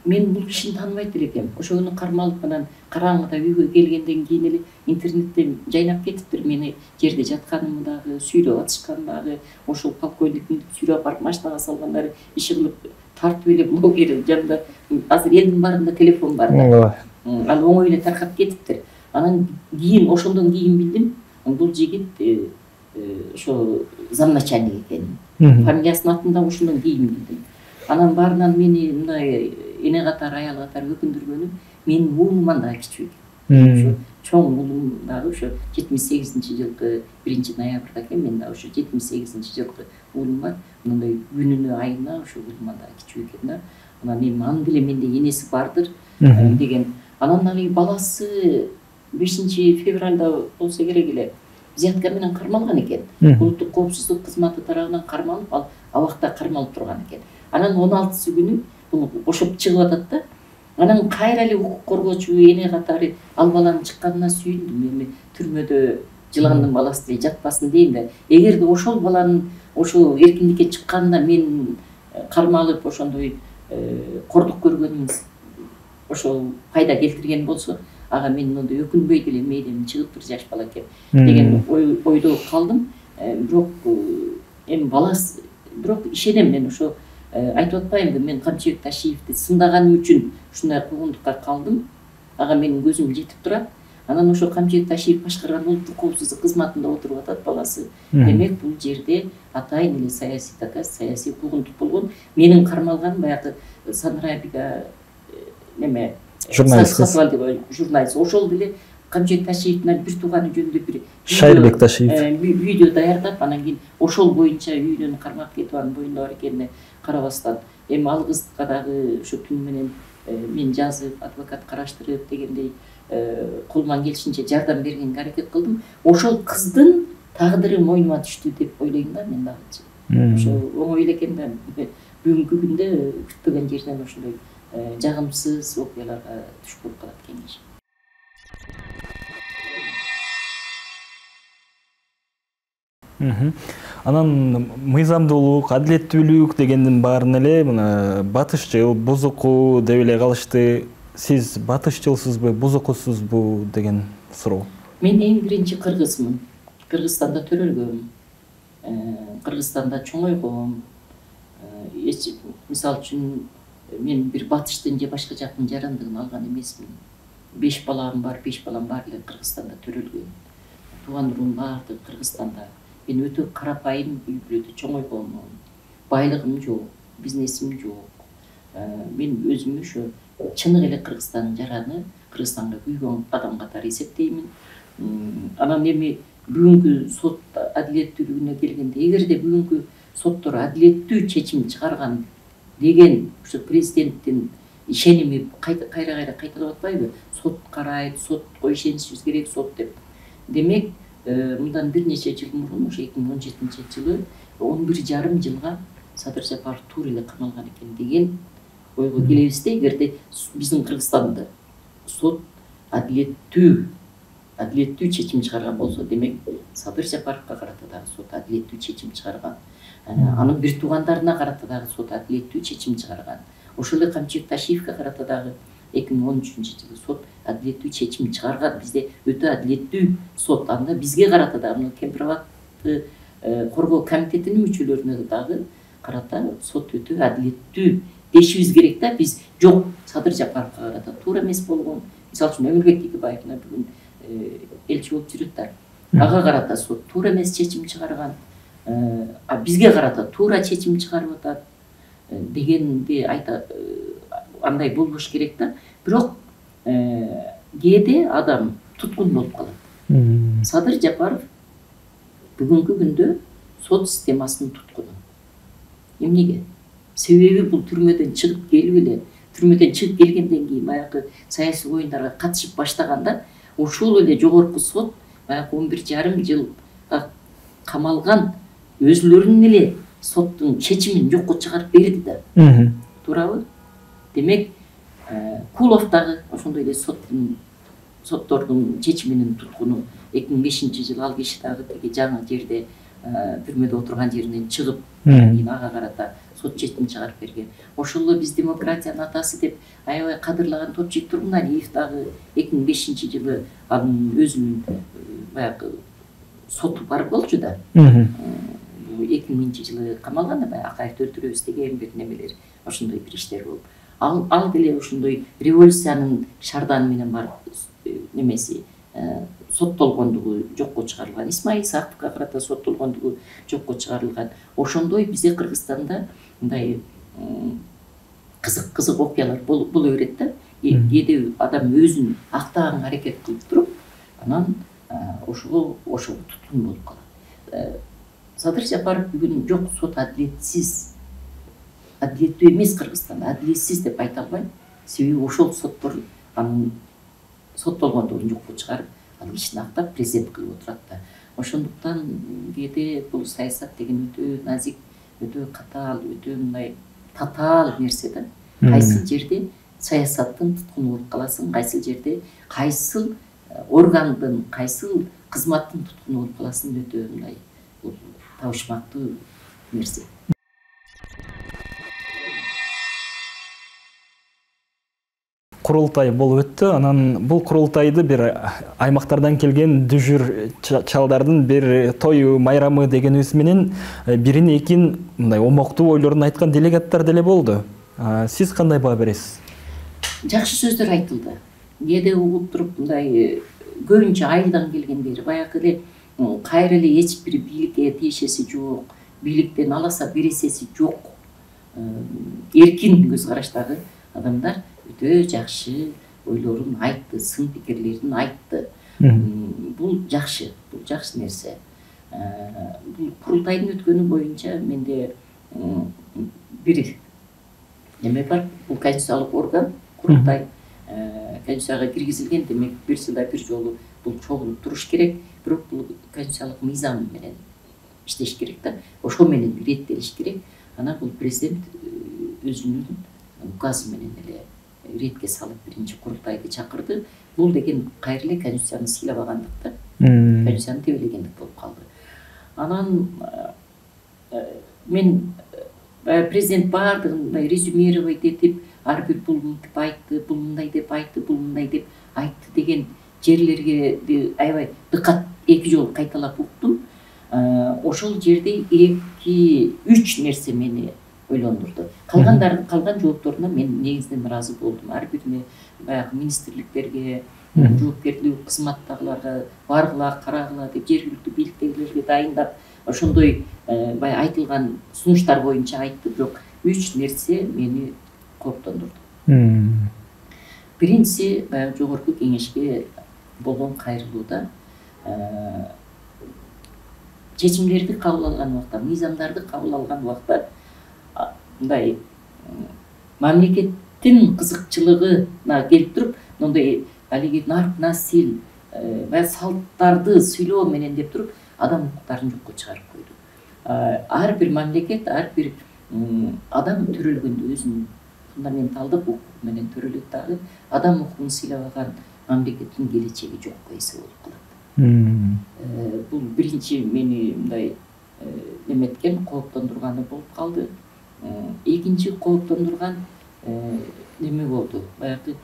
Мен бул кишини тааныбайт эле экем. Ошол күнү кармалып анан караңгыда үйгө келгенден кийин эле интернеттен жайнап кетиптир. Мени жерде жатканымды дагы, сүйрөп атышкан дагы, ошол полковниктин сүйрөп барып машинага салгандары иши кылып тартып эле блогер жанында азыр элдин баарында телефон бар да. ал оңой эле таркап кетиптир. Анан кийин ошондон кийин билдим бул жигит ошо замначальник экенин. Фамилиясынын атын да ошондон кийин билдим. Анан баарынан мени мындай эне катары аял катары өкүндүргөнү менин уулуман дагы кичүү экен. Ошо чоң уулум дагы ошо 78-жылкы 1-ноябрда экен, мен дагы ошо 78-жылкы уулум бар. Мындай күнүнө айына ошо уулуман дагы кичүү экен да. Анан эми анын деле менде энеси бардыр деген. Анан али баласы 5-февралда болсо керек эле взятка менен кармалган экен. Улуттук коопсуздук кызматы тарабынан кармалып, ал абакта кармалып турган экен. Анан 16-сы күнү бул бошоп чыгып атат да. Анан кайра эле укук коргоочу эне катары ал баланын чыкканына сүйүндүм. Эми түрмөдө жыландын баласы деле жатпасын дейм да. Эгерде ошол баланын ошол эркиндикке чыкканына мен кармалып ошондой кордук көргөнүм ошол пайда келтирген болсо, ага мен мындай өкүнбөй деле мээден чыгыптыр жаш бала экен деген ойдо калдым. Бирок эми баласы, бирок ишенем мен ошо айтып атпаймынбы, мен Камчыбек Ташиевди сындаганым үчүн ушундай куугунтукка калдым. Ага менин көзүм жетип турат. Анан ошо Камчыбек Ташиев башкарган улуттук коопсуздук кызматында отуруп атат баласы. Демек бул жерде атайын эле саясий заказ, саясий куугунтук болгон. Менин кармалган баягы Санрабига неме журналист ошол деле Камчыбек Ташиевдин бир тууганы жөнүндө бир Шайырбек Ташиев видео даярдап, анан кийин ошол боюнча үйдөн кармап кетип анын боюнда бар экенине карабастан, эми ал кызга дагы ошо түнү менен мен жазып, адвокат караштырып дегендей колуман келишинче жардам бергенге аракет кылдым. Ошол кыздын тагдыры мойнума түштү деп ойлойм да мен дагы. Ошо оңой эле экен да. Бүгүнкү күндө күтпөгөн жерден ошондой жагымсыз окуяларга туш болуп калат экен. Анан мыйзамдуулук, адилеттүүлүк дегендин баарын эле мына батышчыл, бузуку деп эле калышты. Сиз батышчылсызбы, бузукусузбу деген суроо. Мен эң биринчи кыргызмын. Кыргызстанда төрөлгөм. Кыргызстанда чоңойгом. Мисалы үчүн мен бир батыштын же башка жактын жарандыгын алган эмесмин. 5 балам бар, 5 балам баары эле Кыргызстанда төрөлгөн. Тууган урум баардыгы Кыргызстанда. Мен өтө карапайым үй бүлөдө чоңойгом. Байлыгым жок, бизнесим жок. Мен өзүмү ошо чыныгы эле Кыргызстандын жараны, Кыргызстанга күйгөн адам катары эсептеймин. Анан эми бүгүнкү сот адилеттүүлүгүнө келгенде, эгерде бүгүнкү соттор адилеттүү чечим чыгарган деген ошо президенттин ишеними кайра кайталап атпайбы? Сот карайт, сотко ишенишибиз керек, сот деп. Демек, мындан бир нече жыл мурун, ошо 2017-жылы 11,5 жылга Садыр Жапаров туура эле камалган экен деген ойго келебиз да. Эгерде биздин Кыргызстанда сот адилеттүү чечим чыгарган болсо, демек Садыр Жапаровго карата дагы сот адилеттүү чечим чыгарган. Анын бир туугандарына карата дагы сот адилеттүү чечим чыгарган. Ошол эле Камчыбек Ташиевге карата дагы 2013-жылы сот адилеттүү чечим чыгарган. Бизде өтө адилеттүү сот. Анда бизге карата дагы Кемпирабадты коргоо комитетинин мүчөлөрүнө дагы карата сот өтө адилеттүү дешибиз керек да. Биз жок, Садыр Жапаровго карата туура эмес болгон. Мисалы үчүн Өмүрбек Текебаев бүгүн элчи болуп жүрөт да. Ага карата сот туура эмес чечим чыгарган. Бизге карата туура чечим чыгарып атат дегенди андай болбош керек да. Бирок кээде адам туткун болуп калат. Садыр Жапаров бүгүнкү күндө сот системасынын туткуну. Эмнеге? Себеби бул түрмөдөн чыгып келгенден кийин баягы саясий оюндарга катышып баштаганда ошол эле жогорку сот баягы 11,5 жылга камалган өзүлөрүнүн эле соттун чечимин жокко чыгарып берди да. Туурабы? Демек, Кулов дагы ошондой эле соттордун чечиминин туткуну 2005-жылы ал киши дагы жаңы жерде түрмөдө отурган жеринен чыгып, ага карата сот чечим чыгарып берген. Ошол эле биз демократиянын атасы деп аябай кадырлаган Топчик Тургуналиев дагы 2005-жылы анын өзүнүн баягы соту бар болчу да. 2000-жылы камалган да, баягы Акаевди өлтүрөбүз деген бир немелер, ошондой бир иштер болуп. ал деле ошондой революциянын шарданы менен барып немеси соттолгондугу жокко чыгарылган, Исмаил Сактовго карата соттолгондугу жокко чыгарылган. Ошондой бизде Кыргызстанда мындай кызык окуялар боло берет да. Кээде адам өзүн актаганга аракет кылып туруп, анан ошого туткун болуп калат. Садыр Жапаров бүгүн жок, сот адилетсиз, адилеттүү эмес Кыргызстанда, адилетсиз деп айта албайм. Себеби ошол соттор анын соттолгондугун жокко чыгарып, ал кишини актап президент кылып отурат да. Ошондуктан кээде бул саясат деген өтө назик, өтө катаал, өтө мындай татаал нерсе да. Кайсыл жерде саясаттын туткуну болуп каласың, кайсыл жерде кайсыл органдын, кайсыл кызматтын туткуну болуп каласың, өтө мындай табышмактуу нерсе. Курултай болуп өттү. Анан бул курултайды бир аймактардан келген дүжүр чалдардын бир тою майрамы дегенибиз менен бирин экин мындай омоктуу ойлорун айткан делегаттар деле болду. Сиз кандай баа бересиз? Жакшы сөздөр айтылды. Кээде угуп туруп мындай көбүнчө айылдан келгендер баягы эле кайра эле эч бир бийликке тиешеси жок, бийликтен аласа бересеси жок, эркин көз караштагы адамдар өтө жакшы ойлорун айтты, сын пикирлерин айтты. Бул жакшы нерсе. Бул курултайдын өткөнү боюнча менде бир неме бар. Бул конституциялык орган, курултай конституцияга киргизилген, демек бир жылда бир жолу бул чогулуп туруш керек. Бирок бул конституциялык мыйзам менен иштеш керек да. Ошол менен реттелиш керек. Анан бул президент өзүнүн указы менен эле ретке салып биринчи курултайды чакырды. Бул деген кайра эле конституцияны сыйлабагандык да. Конституцияны тебелегендик болуп калды. Анан мен президент баардыгын мындай резюмировать этип, ар бир бул мынтип айтты, бул мындай деп айтты, бул мындай деп айтты деген жерлерге аябай дыкат 2 жолу кайталап уктум. Ошол жерде 2-3 нерсе мени ойлондурду. Калган жоопторуна мен негизинен ыраазы болдум. Ар бирине баягы министрликтерге, жоопкердүү кызматтагыларга баргыла, карагыла деп жергиликтүү бийликтегилерге дайындап, ошондой баягы айтылган сунуштар боюнча айтты. Бирок 3 нерсе мени кооптондурду. Биринчиси баягы жогорку кеңешке болгон кайрылууда чечимдерди кабыл алган убакта, мыйзамдарды кабыл алган убакта мындай мамлекеттин кызыкчылыгына келип туруп, мындай алиги нарк насил, баягы салттарды сыйлоо менен деп туруп адам укуктарын жокко чыгарып койду. Ар бир мамлекет, ар бир адам төрөлгөндө өзүнүн фундаменталдык укугу менен төрөлөт дагы, адам укугун сыйлабаган мамлекеттин келечеги жокко эсе болуп калат. Бул биринчи мени мындай неметкен, кооптондурганы болуп калды. Экинчи кооптондурган неме болду. Баягы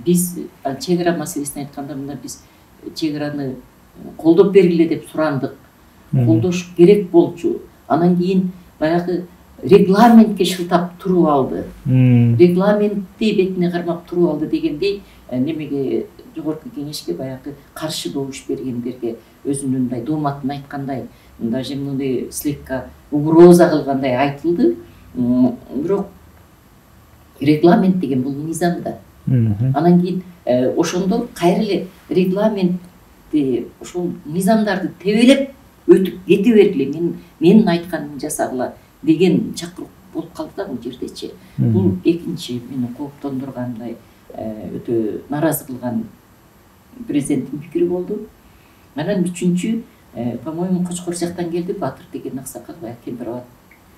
биз чек ара маселесин айтканда, мында биз чек араны колдоп бергиле деп сурандык. Колдош керек болчу. Анан кийин баягы регламентке шылтап туруп алды. Регламентти бетине кармап туруп алды дегендей немеге жогорку кеңешке баягы каршы добуш бергендерге өзүнүн мындай дооматын айткандай, даже мындай слегка угроза кылгандай айтылды. Бирок регламент деген бул мыйзам да. Анан кийин ошондо кайра эле регламентти, ошол мыйзамдарды тебелеп өтүп кете бергиле, менин айтканымды жасагыла деген чакыруу болуп калды да бул жердечи. Бул экинчи мени кооптондургандай, өтө нааразы кылган президенттин пикири болду. Анан үчүнчү, по-моему, Кочкор жактан келди, Батыр деген аксакал, баягы Кемпир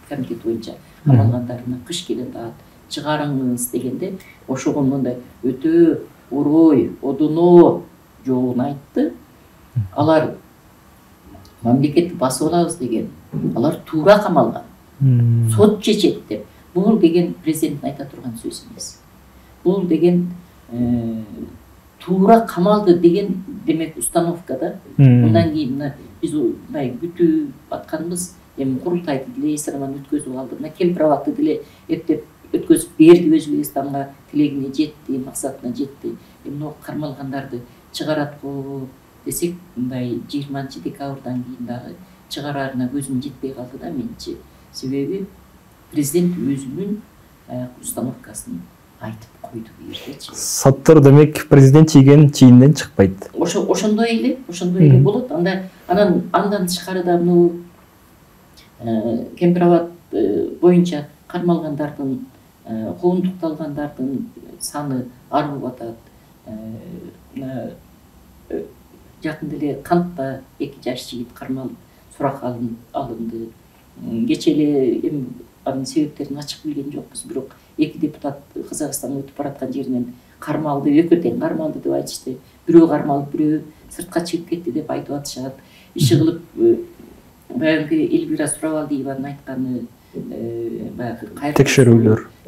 комитет боюнча камалгандарына кыш келет чыгарыңыз дегенде, ошого мындай өтө орой, одоно жообун айтты. Алар мамлекетти басып алабыз деген, алар туура камалган. Сот чечет деп. Бул деген президенттин айта турган сөзү эмес. Бул деген туура камалды деген демек установкада. Мындан кийин биз мындай күтүп атканбыз, эми курултайды деле эсираман өткөзүп алды. Мына Кемпир абакты деле эптеп өткөзүп берди Өзбекстанга, тилегине жетти, максатына жетти. Мына кармалгандарды чыгаратпы десек, мындай 20-декабрдан кийин дагы чыгарарына көзүм жетпей калды да менчи. Себеби президент өзүнүн установкасын айтып койду бул жердечи. Соттор демек президент чийген чийинден чыкпайт. Ошондой эле болот. Андан тышкары да мына Кемпирабад боюнча кармалгандардын, куугунтукталгандардын саны арып атат. Жакында эле Кантта 2 жаш жигит кармалып сурак алынды. Кече эле эми анын себептерин ачык билген жокпуз, бирок 2 депутат Казакстанга өтүп бараткан жеринен кармалды, экөө тең кармалды деп айтышты. Бирөө кармалып, бирөө сыртка чыгып кетти деп айтып атышат. Иши кылып баягы Эльвира Сурабалдиеванын айтканы баягы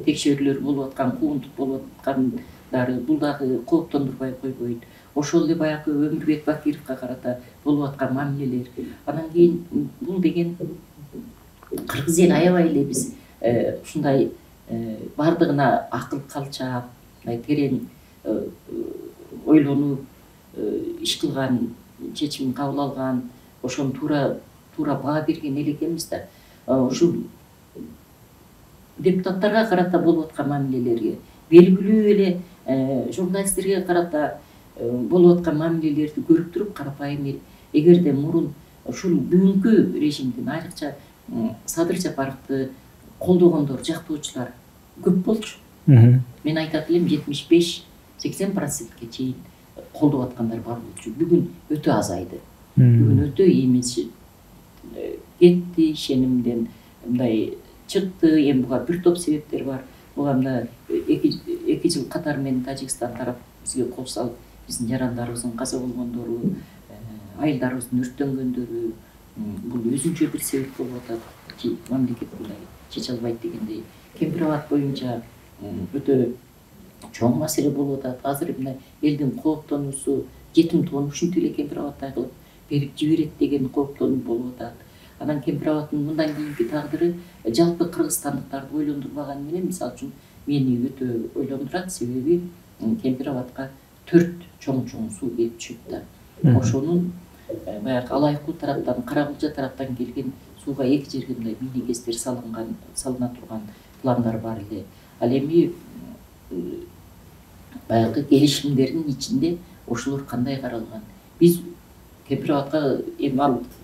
текшерүүлөр болуп аткан, куугунтук болуп аткандары бул дагы кооптондурбай койбойт. Ошол эле баягы Өмүрбек Бакировго карата болуп аткан мамилелер. Анан кийин бул деген кыргыз эл аябай эле биз ушундай бардыгына акыл калчаап, терең ойлонуп иш кылган, чечим кабыл алган, ошону туура баа берген эл экенбиз да. Ушул депутаттарга карата болуп аткан мамилелерге, белгилүү эле журналисттерге карата болуп аткан мамилелерди көрүп туруп, карапайым эл эгерде мурун ушул бүгүнкү режимдин, айрыкча Садыр Жапаровду колдогондор, жактоочулар көп болчу. Мен айтат элем 75-80%ке чейин колдоп аткандар бар болчу. Бүгүн өтө азайды. Бүгүн өтө эмес кетти, ишенимден мындай чыкты. Эми буга бир топ себептер бар. Буга мына 2 жыл катары менен Тажикстан тарап бизге кол салып, биздин жарандарыбыздын каза болгондору, айылдарыбыздын өрттөнгөндөрү, бул өзүнчө бир себеп болуп атат. Мамлекет мындай чече албайт дегендей. Кемпирабад боюнча өтө чоң маселе болуп атат. Азыр мына элдин кооптонуусу, жетим тоонун ушинтип эле Кемпирабадтай кылып берип жиберет деген кооптонуу болуп атат. Анан Кемпирабаддын мындан кийинки тагдыры жалпы кыргызстандыктарды ойлондурбаганы менен, мисалы үчүн мени өтө ойлондурат. Себеби Кемпирабадка 4 чоң суу келип түшөт да. Ошонун баягы Алайкуу тараптан, Каракулжа тараптан келген сууга 2 жерге мындай мини гэстер салына турган пландар бар эле. Ал эми баягы келишимдердин ичинде ошолор кандай каралган? Биз Кемпирабадка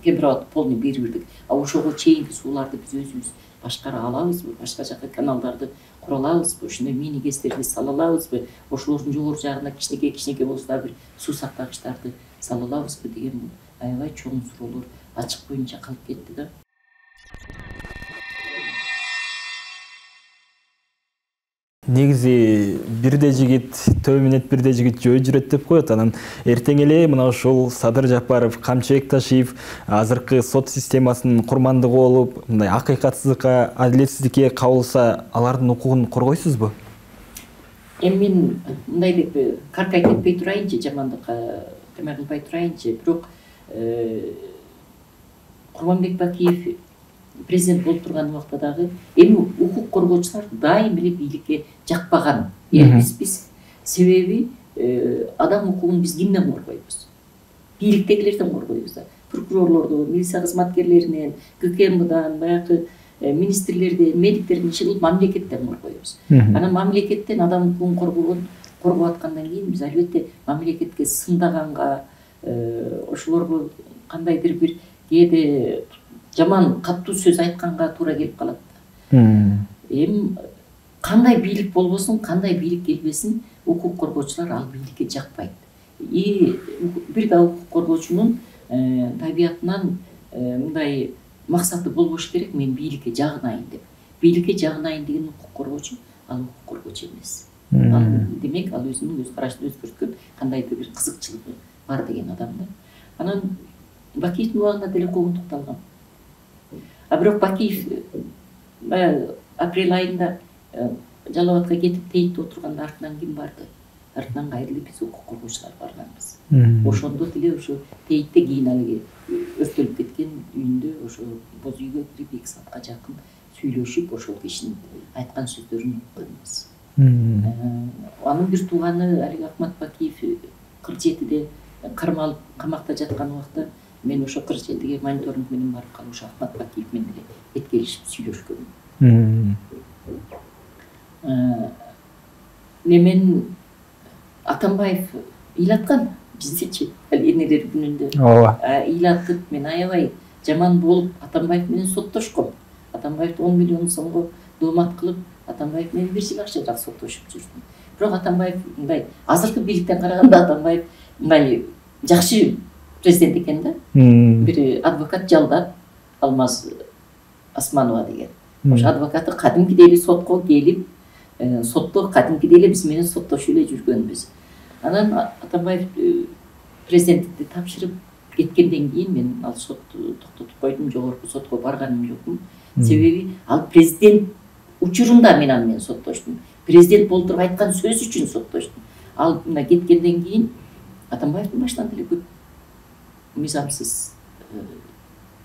Кемпирабад полный бербирдик. Ошого чейинки сууларды биз өзүбүз башкара алабызбы? Башка жака каналдарды кура алабызбы? Ошондой мини гэстерди сала алабызбы? Ошолордун жогору жагына кичинекей болсо да бир суу сактагычтарды сала алабызбы деген аябай чоң суроолор ачык боюнча калып кетти да. Негизи бирде жигит төмөнөт, бирде жигит жөө жүрөт деп коет. Анан эртең эле мына ушул Садыр Жапаров, Камчыбек Ташиев азыркы сот системасынын курмандыгы болуп, мындай акыйкатсыздыкка, адилетсиздикке кабылса, алардын укугун коргойсузбу? Эми мен мындай деп каркай кетпей турайынчы, жамандыкка тема кылбай турайынчы, бирок Курманбек Бакиев президент болуп турган убакта дагы эми укук коргоочулар дайым эле бийликке жакпаган элбиз биз. Себеби адам укугун биз кимден коргойбуз? Бийликтегилерден коргойбуз да. Прокурорлордон, милиция кызматкерлеринен, ККМдан, баягы министрлерден, медиктердин иши кылып мамлекеттен коргойбуз. Анан мамлекеттен адам укугун коргоп аткандан кийин биз албетте мамлекетке сындаганга, ошолорго кандайдыр бир кээде жаман каттуу сөз айтканга туура келип калат. Эми кандай бийлик болбосун, кандай бийлик келбесин, укук коргоочулар ал бийликке жакпайт. Бир да укук коргоочунун табиятынан мындай максаты болбош керек, мен бийликке жагынайын деп. Бийликке жагынайын деген укук коргоочу, ал укук коргоочу эмес. Ал демек ал өзүнүн өз карашын өзгөрткөн кандайдыр бир кызыкчылыгы бар деген адам да. Анан Бакиевдин убагында деле куугунтукталган. Бирок Бакиев апрель айында Жалал Абадка кетип тейитте отурганда артынан ким барды? Артынан кайрылып биз укук коргоочулар барганбыз. Ошондо деле ошо тейитте кийин алиги өрттөлүп кеткен үйүндө, ошо боз үйгө кирип 2 саатка жакын сүйлөшүп ошол кишинин айткан сөздөрүн укканбыз. Анын бир тууганы алиги Акмат Бакиев 47-де кармалып камакта жаткан убакта мен ошо 47-ге мониторинг менен барып калып ошо Акмат Бакиев менен эле эткелешип сүйлөшкөнмүн. Немен Атамбаев ыйлаткан биздечи энелер күнүндө. Ыйлатып мен аябай жаман болуп Атамбаев менен соттошком. Атамбаевди 10 миллион сомго доомат кылып, Атамбаев менен 1 жыл акчадан соттошуп жүрдүм. Бирок Атамбаев мындай азыркы бийликтен караганда Атамбаев мындай жакшы президент экен да. Бир адвокат жалдап, Алмаз Асманова деген. Ошо адвокаты кадимкидей эле сотко келип, сотто кадимкидей эле биз менен соттошуп эле жүргөнбүз. Анан Атамбаев президенттикти тапшырып кеткенден кийин мен ал сотту токтотуп койдум, жогорку сотко барганым жокмун. Себеби ал президент учурунда мен аны менен соттоштум. Президент болуп туруп айткан сөз үчүн соттоштум. Ал мына кеткенден кийин Атамбаевдин башынан деле көп мыйзамсыз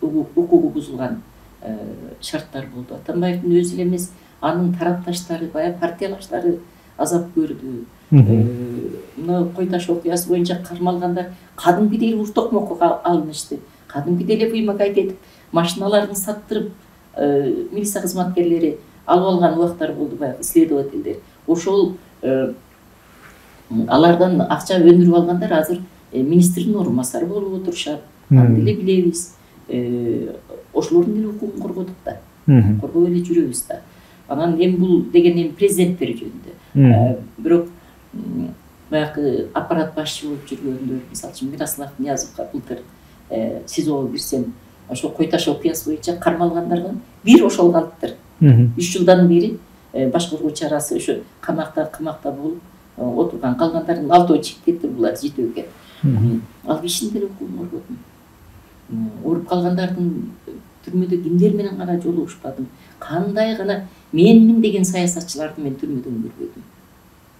укугу бузулган шарттар болду. Атамбаевдин өзү эле эмес, анын тарапташтары, баягы партиялаштары азап көрдү. Мына Кой таш окуясы боюнча кармалгандар кадимкидей эле уштокмокко алынышты. Кадимкидей эле вымогать этип, машиналарын саттырып, милиция кызматкерлери алып алган убактар болду, баягы следовательдер. Ошол алардан акча өндүрүп алгандар азыр министрдин орун басары болуп отурушат. Аны деле билебиз. Ошолордун деле укугун коргодук да. Коргой эле жүрөбүз да. Анан эми бул деген президенттер жөнүндө. Бирок баягы аппарат башчы болуп жүргөндөр, мисалы үчүн Мирослав Ниязовго былтыр СИЗОго кирсем, ошо Кой таш окуясы боюнча кармалгандардан бир ошол калыптыр. 3 жылдан бери башкаруу чарасы ошо камакта болуп отурган, калгандардын 6-өө чыгып кетти, булар 7 экен. Ал кишинин деле укугун коргодум. Ооруп калгандардын түрмөдө кимдер менен гана жолугушпадым. Кандай гана менмин деген саясатчыларды мен түрмөдөн көрбөдүм.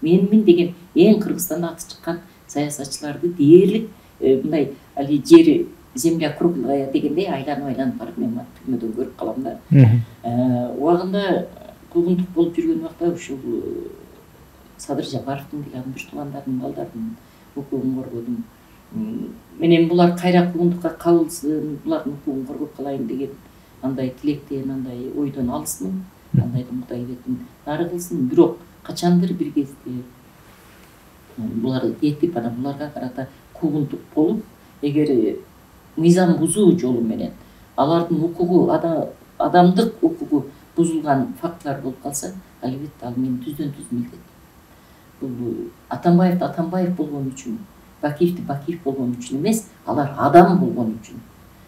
Менмин деген эң Кыргызстанда аты чыккан саясатчыларды дээрлик мындай али жери земля круглая дегендей айланып барып мен түрмөдөн көрүп калам да. Убагында куугунтук болуп жүргөн убакта ушул Садыр Жапаровдун деле анын бир туугандарынын балдарынын укугун коргодум. Менен булар кайра куугунтукка кабылсын, булардын укугун коргоп калайын деген андай тилектен, андай ойдон алысмын. Андайдын Кудай бетин нары кылсын. Бирок качандыр бир кезде булар этип, анан буларга карата куугунтук болуп, эгер мыйзам бузуу жолу менен алардын укугу, адамдык укугу бузулган фактылар болуп калса, албетте ал менин түздөн-түз милдет. Бул Атамбаевди Атамбаев болгон үчүн, Бакиевди Бакиев болгон үчүн эмес, алар адам болгон үчүн.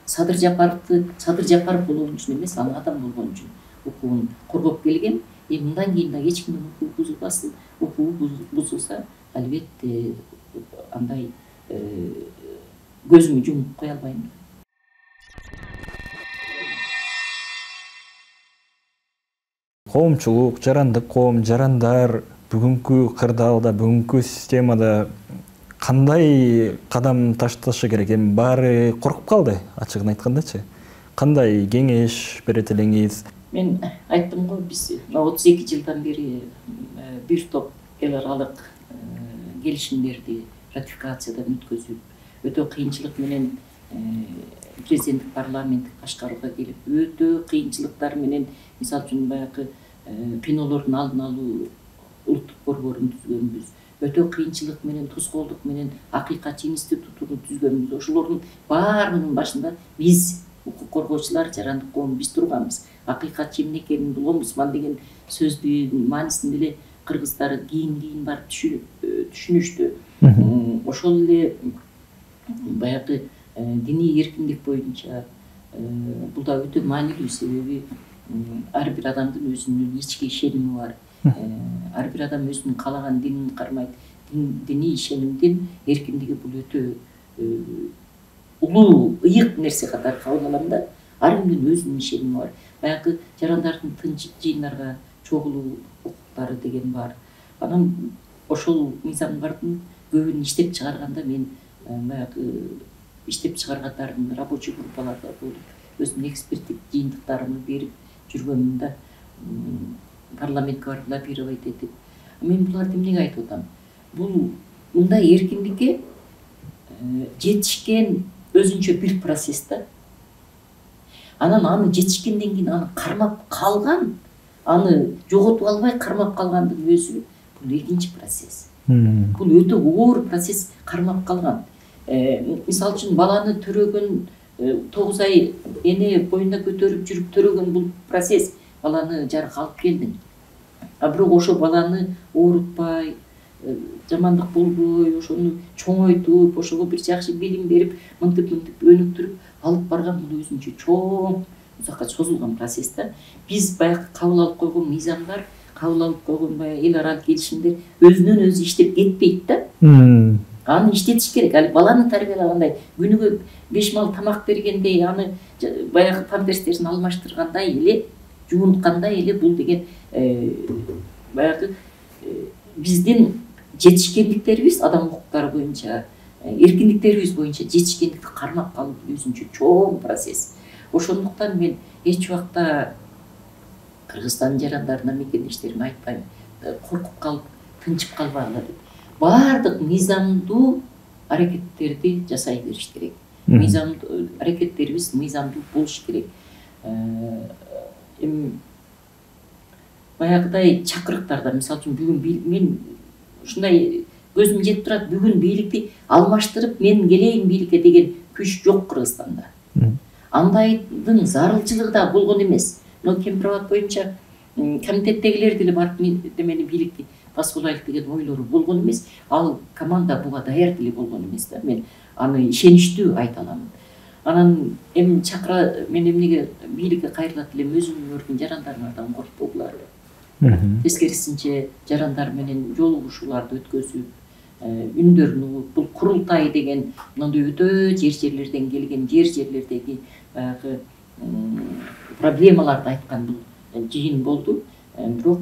Садыр Жапаровду Садыр Жапаров болгон үчүн эмес, ал адам болгон үчүн укугун коргоп келген. Мындан кийин да эч кимдин укугу бузулбасын. Укугу бузулса, албетте андай көзүмү жумуп кое албайм. Коомчулук, жарандык коом, жарандар бүгүнкү кырдаалда, бүгүнкү системада кандай кадам ташташы керек? Эми баары коркуп калды, ачыгын айткандачы. Кандай кеңеш берет элеңиз? Мен айттым го, биз 32 жылдан бери бир топ эл аралык келишимдерди ратификациядан өткөзүп, өтө кыйынчылык менен президенттик парламенттик башкарууга келип, өтө кыйынчылыктар менен, мисалы үчүн баягы пинолордун алдын алуу улуттук борборун түзгөнбүз. Өтө кыйынчылык менен, тоскоолдук менен Акыйкатчы институтун түзгөнбүз. Ошолордун баарынын башында биз укук коргоочулар, жарандык коом биз турганбыз. Акыйкатчы эмне экенин, бул омбудсман деген сөздүн маанисин деле кыргыздар кийин барып түшүнүштү. Ошол эле баягы диний эркиндик боюнча бул да өтө маанилүү, себеби ар бир адамдын өзүнүн ички ишеними бар. Ар бир адам өзүнүн каалаган динин кармайт. Диний ишенимдин эркиндиги бул өтө улуу, ыйык нерсе катары кабыл алам да. Ар кимдин өзүнүн ишеними бар. Баягы жарандардын тынч жыйындарга чогулуу укуктары деген бар. Анан ошол мыйзамдардын көбүн иштеп чыгарганда мен баягы иштеп чыгаргандардын рабочий группаларда болуп, өзүмдүн эксперттик жыйынтыктарымды берип, жүргөнүмдө парламентке барып лоббировать этип, мен буларды эмнеге айтып атам? Бул мындай эркиндикке жетишкен өзүнчө бир процесс да. Анан аны жетишкенден кийин аны кармап калган, аны жоготуп албай кармап калгандын өзү бул экинчи процесс. Бул өтө оор процесс, кармап калган. Мисалы үчүн баланы төрөгөн 9 ай эне боюнда көтөрүп жүрүп төрөгөн бул процесс, баланы жарык алып келдиң. А бирок ошо баланы оорутпай, жамандык болбой, ошону чоңойтуп, ошого бир жакшы билим берип, мынтип өнүктүрүп алып барган бул өзүнчө чоң, узакка созулган процесс да. Биз баягы кабыл алып койгон мыйзамдар, кабыл алып койгон баягы эл аралык келишимдер өзүнөн өзү иштеп кетпейт да. Аны иштетиш керек. Ал баланы тарбиялагандай, күнүгө 5 мал тамак бергендей, аны баягы памперстерин алмаштыргандай эле, жуунткандай эле бул деген баягы биздин жетишкендиктерибиз адам укуктары боюнча, эркиндиктерибиз боюнча жетишкендикти кармап калуу өзүнчө чоң процесс. Ошондуктан мен эч убакта Кыргызстандын жарандарына, мекендештериме айтпайм, коркуп калып, тынчып калбагыла деп. Бардык мыйзамдуу аракеттерди жасай бериш керек. Мыйзамдуу аракеттерибиз мыйзамдуу болуш керек. Баягыдай чакырыктарда, мисалы үчүн бүгүн мен ушундай көзүм жетип турат, бүгүн бийликти алмаштырып мен келейин бийликке деген күч жок Кыргызстанда. Андайдын зарылчылыгы да болгон эмес. Но Кемпирабад боюнча комитеттегилер деле барып мени бийликти басуулайлык деген ойлору болгон эмес. Ал команда буга даяр деле болгон эмес да. Мен аны ишеничтүү айта алам. Анан эми чакыра, мен эмнеге бийликке кайрылат элем, өзүмдүн өргөн жарандарымдан коркпогула. Тескерисинче жарандар менен жолугушууларды өткөзүп, үндөрүн угуп, бул курултай деген мындай өтө жерлерден келген, жерлердеги баягы проблемаларды айткан бул жыйын болду. Бирок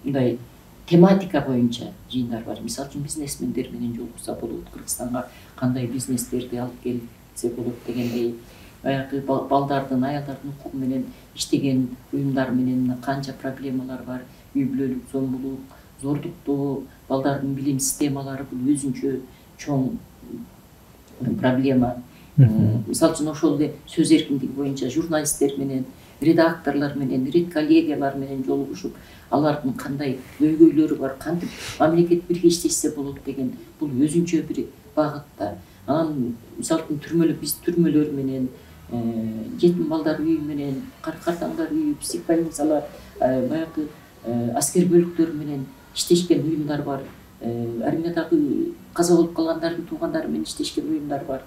мындай тематика боюнча жыйындар бар. Мисалы үчүн бизнесмендер менен жолугушса болот, Кыргызстанга кандай бизнестерди алып келсе болот дегендей, баягы балдардын, аялдардын укугу менен иштеген уюмдар менен канча проблемалар бар, үй бүлөлүк зомбулук, зордуктоо, балдардын билим системалары бул өзүнчө чоң проблема. Мисалы үчүн ошол эле сөз эркиндиги боюнча журналисттер менен, редакторлор менен, редколлегиялар менен жолугушуп, алардын кандай көйгөйлөрү бар, кантип мамлекет бирге иштешсе болот деген бул өзүнчө бир багыт да. Анан мисалы үчүн биз түрмөлөр менен, жетим балдар үйү менен, картаңдар үйү, психбольницалар, баягы аскер бөлүктөр менен иштешкен уюмдар бар. Армиядагы каза болуп калгандардын туугандары менен иштешкен уюмдар бар.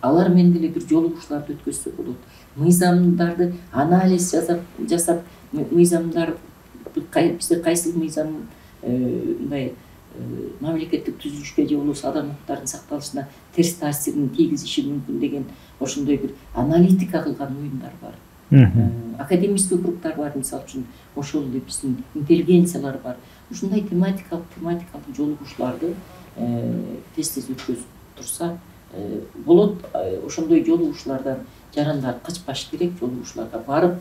Алар менен деле бир жолугушууларды өткөзсө болот. Мыйзамдарды анализ жасап, мыйзамдар бизде кайсыл мыйзам мындай мамлекеттик түзүлүшкө же болбосо адам укуктарынын сакталышына терс таасирин тийгизиши мүмкүн деген ошондой бир аналитика кылган уюмдар бар. Академический кругтар бар, мисалы үчүн ошол эле биздин интеллигенциялар бар. Ушундай тематикалык жолугушууларды тез өткөзүп турса болот. Ошондой жолугушуулардан жарандар качпаш керек, жолугушууларга барып,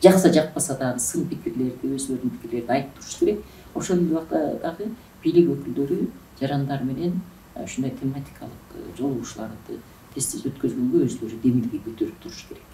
жакса жакпаса дагы сын пикирлерди, өзүнүн пикирлерин айтып туруш керек. Ошол убакта дагы бийлик өкүлдөрү жарандар менен ушундай тематикалык жолугушууларды тез өткөзгөнгө өзүлөрү демилге көтөрүп туруш керек.